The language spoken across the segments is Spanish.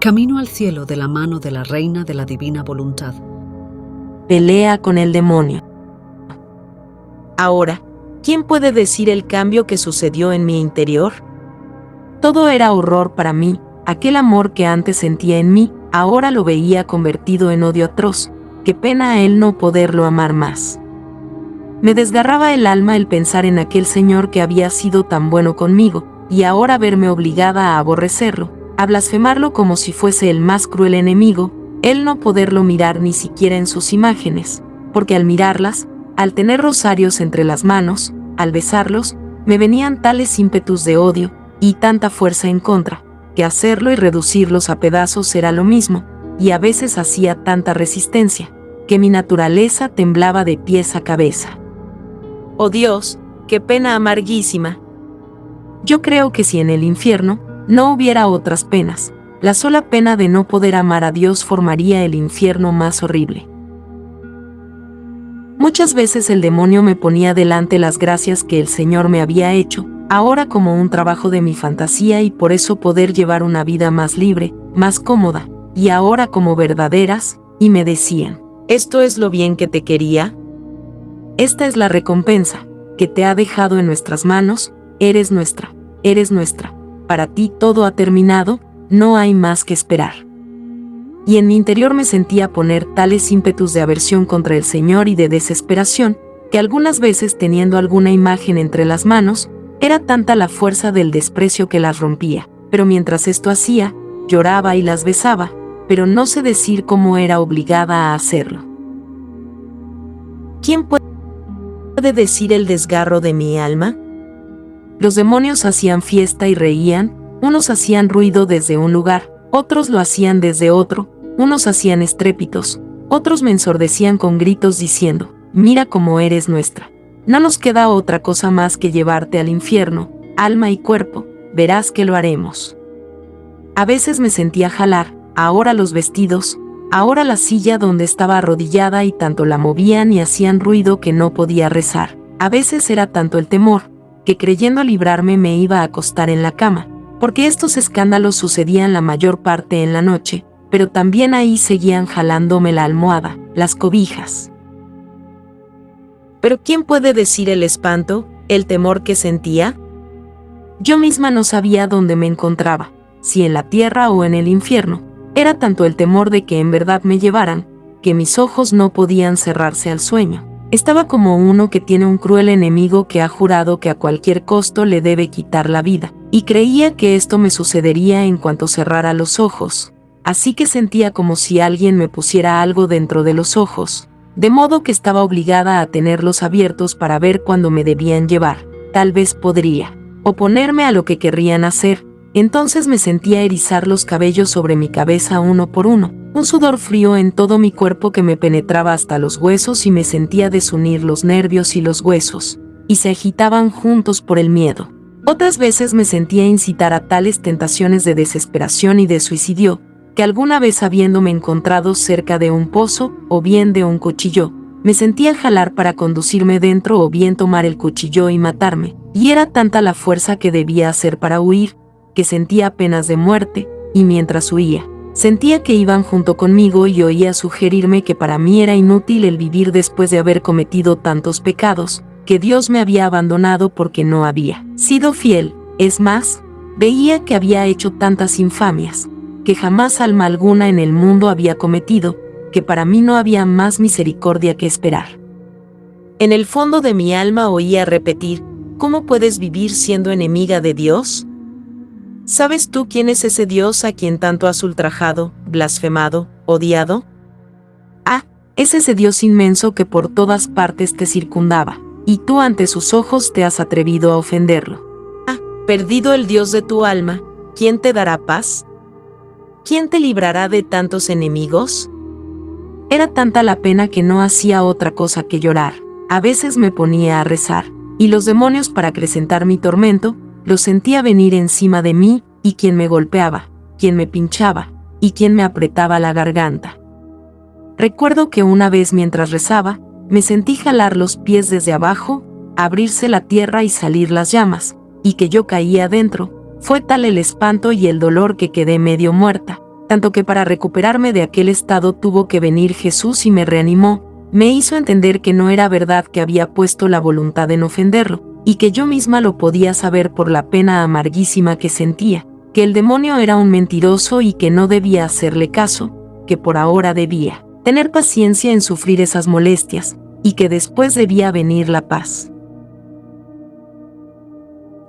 Camino al cielo de la mano de la Reina de la Divina Voluntad. Pelea con el demonio. Ahora, ¿quién puede decir el cambio que sucedió en mi interior? Todo era horror para mí, aquel amor que antes sentía en mí, ahora lo veía convertido en odio atroz. Qué pena a él no poderlo amar más. Me desgarraba el alma el pensar en aquel señor que había sido tan bueno conmigo, y ahora verme obligada a aborrecerlo, a blasfemarlo como si fuese el más cruel enemigo, él no poderlo mirar ni siquiera en sus imágenes, porque al mirarlas, al tener rosarios entre las manos, al besarlos, me venían tales ímpetus de odio, y tanta fuerza en contra, que hacerlo y reducirlos a pedazos era lo mismo, y a veces hacía tanta resistencia, que mi naturaleza temblaba de pies a cabeza. ¡Oh Dios, qué pena amarguísima! Yo creo que si en el infierno no hubiera otras penas, la sola pena de no poder amar a Dios formaría el infierno más horrible. Muchas veces el demonio me ponía delante las gracias que el Señor me había hecho, ahora como un trabajo de mi fantasía y por eso poder llevar una vida más libre, más cómoda, y ahora como verdaderas, y me decían, ¿esto es lo bien que te quería? Esta es la recompensa, que te ha dejado en nuestras manos, eres nuestra, para ti todo ha terminado, no hay más que esperar. Y en mi interior me sentía poner tales ímpetus de aversión contra el Señor y de desesperación, que algunas veces teniendo alguna imagen entre las manos, era tanta la fuerza del desprecio que las rompía, pero mientras esto hacía, lloraba y las besaba, pero no sé decir cómo era obligada a hacerlo. ¿Quién puede decir el desgarro de mi alma? Los demonios hacían fiesta y reían, unos hacían ruido desde un lugar, otros lo hacían desde otro, unos hacían estrépitos, otros me ensordecían con gritos diciendo, mira cómo eres nuestra. No nos queda otra cosa más que llevarte al infierno, alma y cuerpo, verás que lo haremos. A veces me sentía jalar, ahora los vestidos, ahora la silla donde estaba arrodillada y tanto la movían y hacían ruido que no podía rezar. A veces era tanto el temor, que creyendo librarme me iba a acostar en la cama, porque estos escándalos sucedían la mayor parte en la noche, pero también ahí seguían jalándome la almohada, las cobijas. ¿Pero quién puede decir el espanto, el temor que sentía? Yo misma no sabía dónde me encontraba, si en la tierra o en el infierno. Era tanto el temor de que en verdad me llevaran, que mis ojos no podían cerrarse al sueño. Estaba como uno que tiene un cruel enemigo que ha jurado que a cualquier costo le debe quitar la vida, y creía que esto me sucedería en cuanto cerrara los ojos. Así que sentía como si alguien me pusiera algo dentro de los ojos, de modo que estaba obligada a tenerlos abiertos para ver cuándo me debían llevar. Tal vez podría oponerme a lo que querrían hacer. Entonces me sentía erizar los cabellos sobre mi cabeza uno por uno, un sudor frío en todo mi cuerpo que me penetraba hasta los huesos y me sentía desunir los nervios y los huesos, y se agitaban juntos por el miedo. Otras veces me sentía incitar a tales tentaciones de desesperación y de suicidio, que alguna vez habiéndome encontrado cerca de un pozo, o bien de un cuchillo, me sentía jalar para conducirme dentro o bien tomar el cuchillo y matarme, y era tanta la fuerza que debía hacer para huir, que sentía penas de muerte, y mientras huía, sentía que iban junto conmigo y oía sugerirme que para mí era inútil el vivir después de haber cometido tantos pecados, que Dios me había abandonado porque no había sido fiel. Es más, veía que había hecho tantas infamias, que jamás alma alguna en el mundo había cometido, que para mí no había más misericordia que esperar. En el fondo de mi alma oía repetir, ¿cómo puedes vivir siendo enemiga de Dios? ¿Sabes tú quién es ese Dios a quien tanto has ultrajado, blasfemado, odiado? Ah, es ese Dios inmenso que por todas partes te circundaba, y tú ante sus ojos te has atrevido a ofenderlo. Ah, perdido el Dios de tu alma, ¿quién te dará paz? ¿Quién te librará de tantos enemigos? Era tanta la pena que no hacía otra cosa que llorar. A veces me ponía a rezar, y los demonios para acrecentar mi tormento, los sentía venir encima de mí, y quien me golpeaba, quien me pinchaba, y quien me apretaba la garganta. Recuerdo que una vez mientras rezaba, me sentí jalar los pies desde abajo, abrirse la tierra y salir las llamas, y que yo caía dentro. Fue tal el espanto y el dolor que quedé medio muerta. tanto que para recuperarme de aquel estado tuvo que venir Jesús y me reanimó, me hizo entender que no era verdad que había puesto la voluntad en ofenderlo, y que yo misma lo podía saber por la pena amarguísima que sentía, que el demonio era un mentiroso y que no debía hacerle caso, que por ahora debía tener paciencia en sufrir esas molestias, y que después debía venir la paz.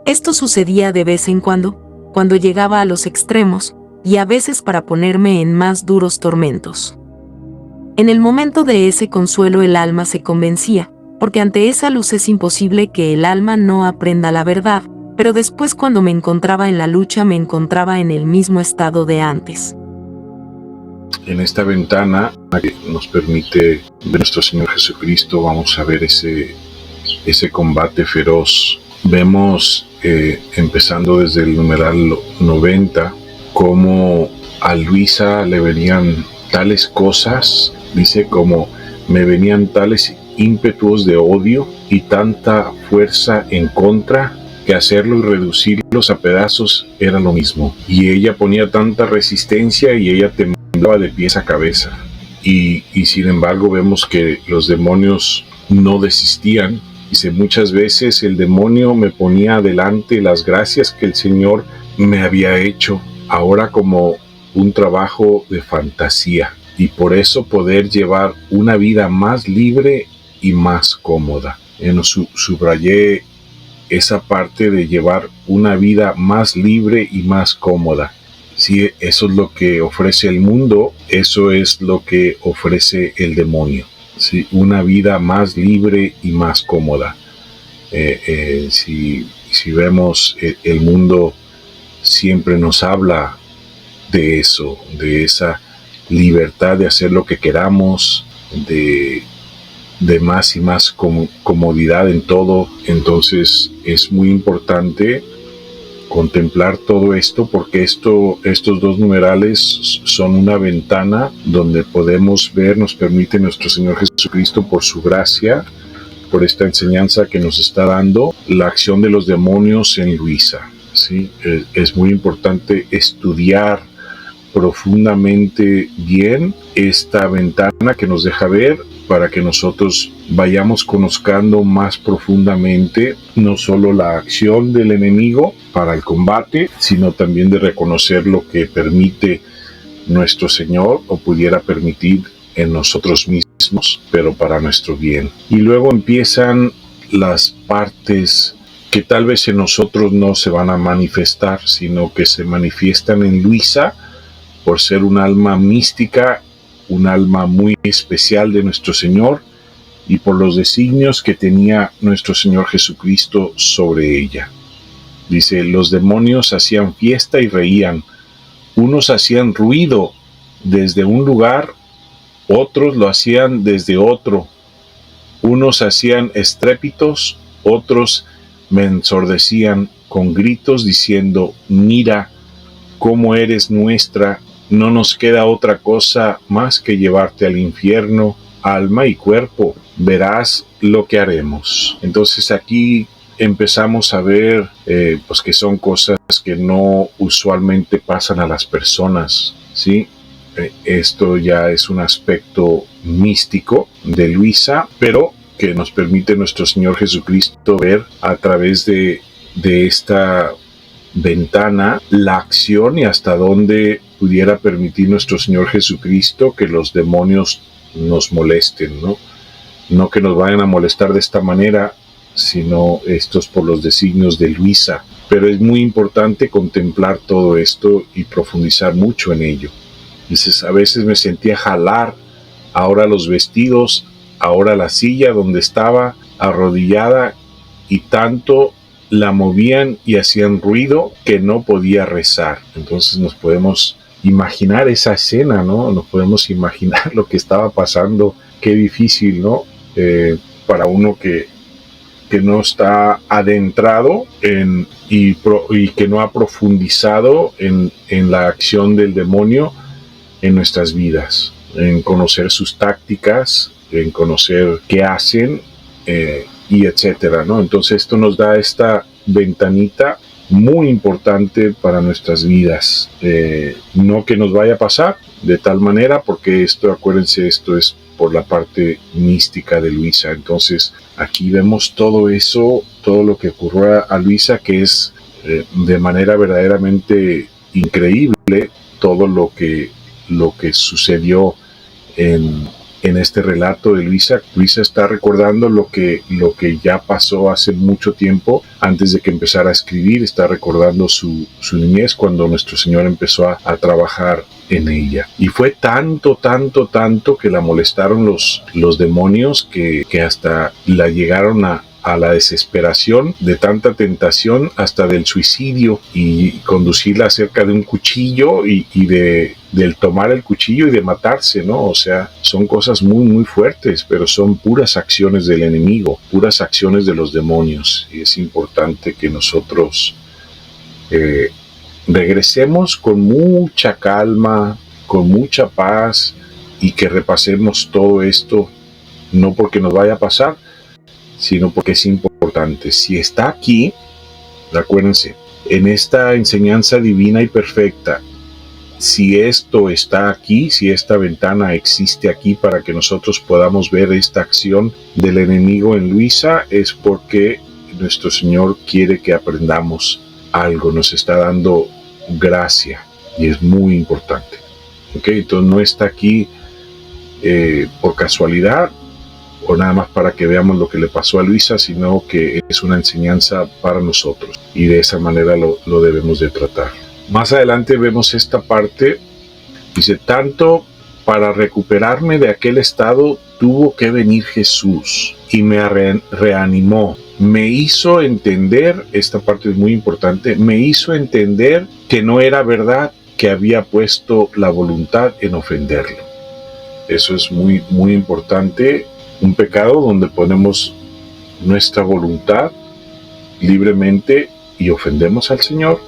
Esto sucedía de vez en cuando llegaba a los extremos, y a veces para ponerme en más duros tormentos. En el momento de ese consuelo el alma se convencía, porque ante esa luz es imposible que el alma no aprenda la verdad, pero después cuando me encontraba en la lucha me encontraba en el mismo estado de antes. En esta ventana que nos permite ver nuestro Señor Jesucristo, vamos a ver ese combate feroz. Vemos, empezando desde el numeral 90, cómo a Luisa le venían tales cosas, dice, como me venían tales ímpetus de odio y tanta fuerza en contra, que hacerlo y reducirlos a pedazos era lo mismo. Y ella ponía tanta resistencia y ella temblaba de pies a cabeza. Y sin embargo vemos que los demonios no desistían. Dice, muchas veces el demonio me ponía adelante las gracias que el Señor me había hecho, ahora como un trabajo de fantasía, y por eso poder llevar una vida más libre y más cómoda. Subrayé esa parte de llevar una vida más libre y más cómoda. Sí, eso es lo que ofrece el mundo, eso es lo que ofrece el demonio. Sí, una vida más libre y más cómoda. Si vemos, el mundo siempre nos habla de eso, de esa libertad de hacer lo que queramos, de más y más comodidad en todo. Entonces es muy importante contemplar todo esto, porque estos dos numerales son una ventana donde podemos ver, nos permite nuestro Señor Jesucristo, por su gracia, por esta enseñanza que nos está dando, la acción de los demonios en Luisa. ¿Sí? Es muy importante estudiar profundamente bien esta ventana que nos deja ver, para que nosotros vayamos conozcando más profundamente no solo la acción del enemigo para el combate, sino también de reconocer lo que permite nuestro Señor o pudiera permitir en nosotros mismos, pero para nuestro bien. Y luego empiezan las partes que tal vez en nosotros no se van a manifestar, sino que se manifiestan en Luisa por ser un alma mística, un alma muy especial de nuestro Señor, y por los designios que tenía nuestro Señor Jesucristo sobre ella. Dice, los demonios hacían fiesta y reían, unos hacían ruido desde un lugar, otros lo hacían desde otro, unos hacían estrépitos, otros me ensordecían con gritos diciendo, mira cómo eres nuestra, no nos queda otra cosa más que llevarte al infierno, alma y cuerpo, verás lo que haremos. Entonces aquí empezamos a ver pues que son cosas que no usualmente pasan a las personas, ¿sí? Esto ya es un aspecto místico de Luisa, pero que nos permite nuestro Señor Jesucristo ver a través de esta ventana la acción y hasta dónde pudiera permitir nuestro Señor Jesucristo que los demonios nos molesten, ¿no? No que nos vayan a molestar de esta manera, sino estos por los designios de Luisa. Pero es muy importante contemplar todo esto y profundizar mucho en ello. Dices, a veces me sentía jalar, ahora los vestidos, ahora la silla donde estaba arrodillada, y tanto la movían y hacían ruido que no podía rezar. Entonces nos podemos imaginar esa escena, ¿no? Nos podemos imaginar lo que estaba pasando. Qué difícil, ¿no? Para uno que no está adentrado y que no ha profundizado en la acción del demonio en nuestras vidas, en conocer sus tácticas, en conocer qué hacen, y etcétera, ¿no? Entonces esto nos da esta ventanita muy importante para nuestras vidas. No que nos vaya a pasar de tal manera, porque esto, acuérdense, esto es por la parte mística de Luisa. Entonces aquí vemos todo eso, todo lo que ocurrió a Luisa, que es de manera verdaderamente increíble todo lo que sucedió en este relato de Luisa. Luisa está recordando lo que ya pasó hace mucho tiempo, antes de que empezara a escribir. Está recordando su niñez, cuando nuestro Señor empezó a trabajar en ella. Y fue tanto que la molestaron los demonios, que hasta la llegaron a la desesperación de tanta tentación, hasta del suicidio, y conducirla cerca de un cuchillo y del tomar el cuchillo y de matarse, ¿no? O sea, son cosas muy fuertes, pero son puras acciones del enemigo, puras acciones de los demonios. Y es importante que nosotros regresemos con mucha calma, con mucha paz, y que repasemos todo esto, no porque nos vaya a pasar, sino porque es importante. Si está aquí, acuérdense, en esta enseñanza divina y perfecta, si esto está aquí, si esta ventana existe aquí para que nosotros podamos ver esta acción del enemigo en Luisa, es porque nuestro Señor quiere que aprendamos algo, nos está dando gracia, y es muy importante. ¿Ok? Entonces no está aquí por casualidad, o nada más para que veamos lo que le pasó a Luisa, sino que es una enseñanza para nosotros, y de esa manera lo debemos de tratar. Más adelante vemos esta parte, dice: tanto para recuperarme de aquel estado tuvo que venir Jesús y me reanimó, me hizo entender, esta parte es muy importante, me hizo entender que no era verdad que había puesto la voluntad en ofenderlo. Eso es muy importante. Un pecado donde ponemos nuestra voluntad libremente y ofendemos al Señor,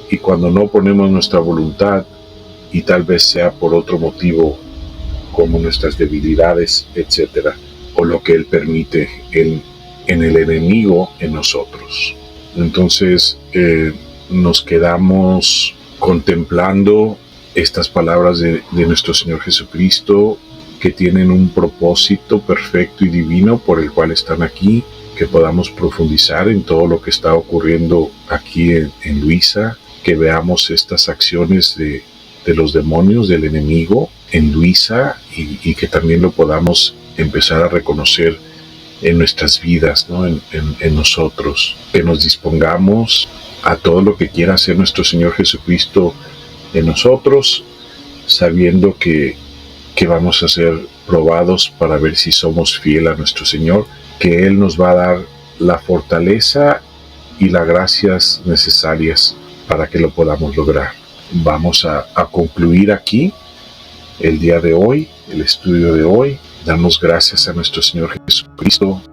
y cuando no ponemos nuestra voluntad, y tal vez sea por otro motivo, como nuestras debilidades, etcétera, o lo que Él permite en el enemigo en nosotros. Entonces nos quedamos contemplando estas palabras de nuestro Señor Jesucristo, que tienen un propósito perfecto y divino por el cual están aquí, que podamos profundizar en todo lo que está ocurriendo aquí en Luisa, que veamos estas acciones de los demonios, del enemigo en Luisa, y que también lo podamos empezar a reconocer en nuestras vidas, ¿no? en nosotros, que nos dispongamos a todo lo que quiera hacer nuestro Señor Jesucristo en nosotros, sabiendo que vamos a ser probados para ver si somos fieles a nuestro Señor, que Él nos va a dar la fortaleza y las gracias necesarias para que lo podamos lograr. Vamos a concluir aquí el día de hoy, el estudio de hoy. Damos gracias a nuestro Señor Jesucristo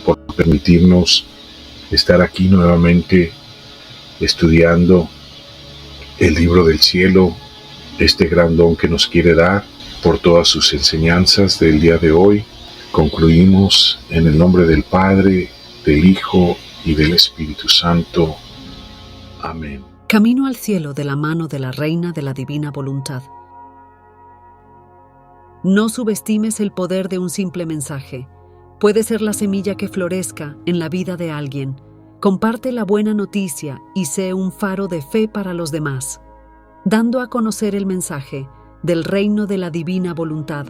por permitirnos estar aquí nuevamente estudiando el libro del cielo, este gran don que nos quiere dar, por todas sus enseñanzas del día de hoy. Concluimos en el nombre del Padre, del Hijo y del Espíritu Santo. Amén. Camino al cielo de la mano de la Reina de la Divina Voluntad. No subestimes el poder de un simple mensaje. Puede ser la semilla que florezca en la vida de alguien. Comparte la buena noticia y sé un faro de fe para los demás. Dando a conocer el mensaje del reino de la divina voluntad,